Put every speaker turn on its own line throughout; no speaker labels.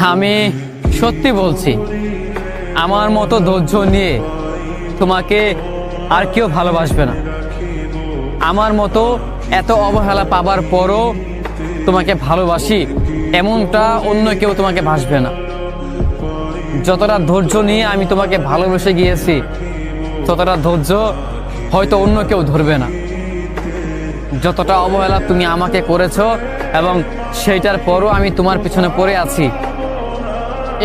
আমি সত্যি বলছি, আমার মতো ধৈর্য নিয়ে তোমাকে আর কেউ ভালোবাসবে না। আমার মতো এত অবহেলা পাবার পরও তোমাকে ভালোবাসি এমনটা অন্য কেউ তোমাকে ভাসবে না। যতটা ধৈর্য নিয়ে আমি তোমাকে ভালোবেসে গিয়েছি, ততটা ধৈর্য হয়তো অন্য কেউ ধরবে না। যতটা অবহেলা তুমি আমাকে করেছো এবং সেইটার পরও আমি তোমার পিছনে পড়ে আছি,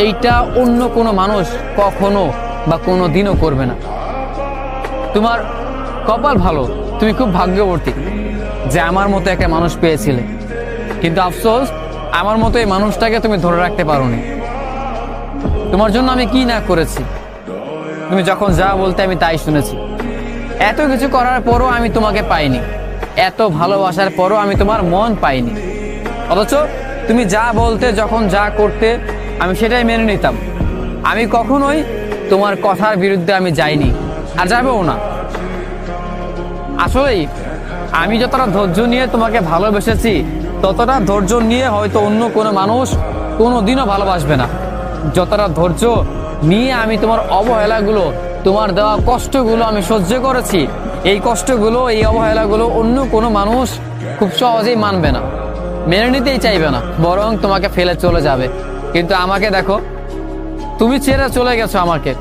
এইটা অন্য কোনো মানুষ কখনো বা কোনো দিনও করবে না। তোমার কপাল ভালো, তুমি খুব ভাগ্যবতী যে আমার মতো একটা মানুষ পেয়েছিলে। কিন্তু আফসোস, আমার মতো এই মানুষটাকে তুমি ধরে রাখতে পারোনি। তোমার জন্য আমি কি না করেছি, তুমি যখন যা বলতে আমি তাই শুনেছি। এত কিছু করার পরও আমি তোমাকে পাইনি, এত ভালোবাসার পরও আমি তোমার মন পাইনি। অথচ তুমি যা বলতে, যখন যা করতে, আমি সেটাই মেনে নিতাম। আমি কখনোই তোমার কথার বিরুদ্ধে আমি যাইনি, আর যাবেও না। আসলেই আমি যতটা ধৈর্য নিয়ে তোমাকে ভালোবেসেছি, ততটা ধৈর্য নিয়ে হয়তো অন্য কোনো মানুষ কোনো দিনও ভালোবাসবে না। যতটা ধৈর্য নিয়ে আমি তোমার অবহেলাগুলো, তোমার দেওয়া কষ্টগুলো আমি সহ্য করেছি, এই কষ্টগুলো, এই অবহেলাগুলো অন্য কোনো মানুষ খুব সহজেই মানবে না, মেনে নিতেই চাইবে না, বরং তোমাকে ফেলে চলে যাবে। কিন্তু আমাকে দেখো, তুমি ছেড়ে চলে গেছো আমাকে।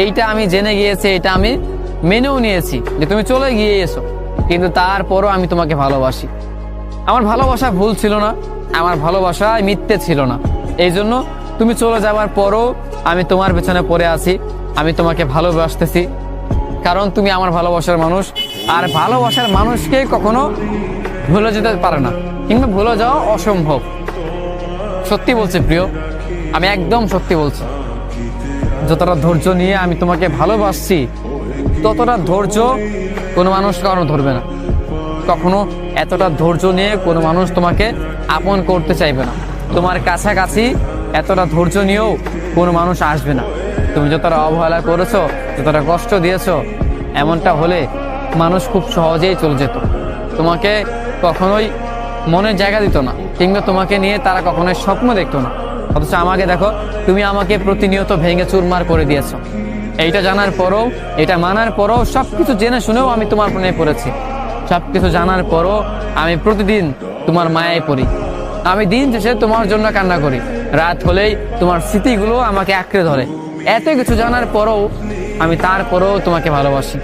এইটা আমি জেনে গিয়েছি, এটা আমি মেনেও নিয়েছি যে তুমি চলে গিয়েছো, কিন্তু তারপরও আমি তোমাকে ভালোবাসি। আমার ভালোবাসা ভুল ছিল না, আমার ভালোবাসা মিথ্যে ছিল না। এই জন্য তুমি চলে যাওয়ার পরও আমি তোমার পেছনে পড়ে আছি, আমি তোমাকে ভালোবাসতেছি, কারণ তুমি আমার ভালোবাসার মানুষ। আর ভালোবাসার মানুষকে কখনো ভুলে যেতে পারে না, কিংবা ভুলে যাওয়া অসম্ভব। সত্যি বলছি প্রিয়, আমি একদম সত্যি বলছি। যতটা ধৈর্য নিয়ে আমি তোমাকে ভালোবাসছি, ততটা ধৈর্য কোনো মানুষ কখনো ধরবে না। কখনো এতটা ধৈর্য নিয়ে কোনো মানুষ তোমাকে আপন করতে চাইবে না। তোমার কাছাকাছি এতটা ধৈর্য নিয়েও কোনো মানুষ আসবে না। তুমি যতটা অবহেলা করেছো, যতটা কষ্ট দিয়েছো, এমনটা হলে মানুষ খুব সহজেই চলে যেত, তোমাকে কখনোই মনের জায়গা দিত না, কিংবা তোমাকে নিয়ে তারা কখনোই স্বপ্ন দেখতো না। অথচ আমাকে দেখো, তুমি আমাকে প্রতিনিয়ত ভেঙে চুরমার করে দিয়েছো। এইটা জানার পরও, এটা মানার পরও, সবকিছু জেনে শুনেও আমি তোমার প্রেমে পড়েছি। সবকিছু জানার পরও আমি প্রতিদিন তোমার মায়ায় পড়ি। আমি দিন শেষে তোমার জন্য কান্না করি, রাত হলেই তোমার স্মৃতিগুলো আমাকে আঁকড়ে ধরে। এত কিছু জানার পরও আমি তারপরও তোমাকে ভালোবাসি।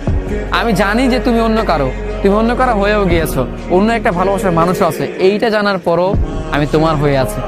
আমি জানি যে তুমি অন্য কারো হয়েও গিয়েছো, অন্য একটা ভালোবাসার মানুষও আছে। এইটা জানার পরও আমি তোমার হয়ে আছি।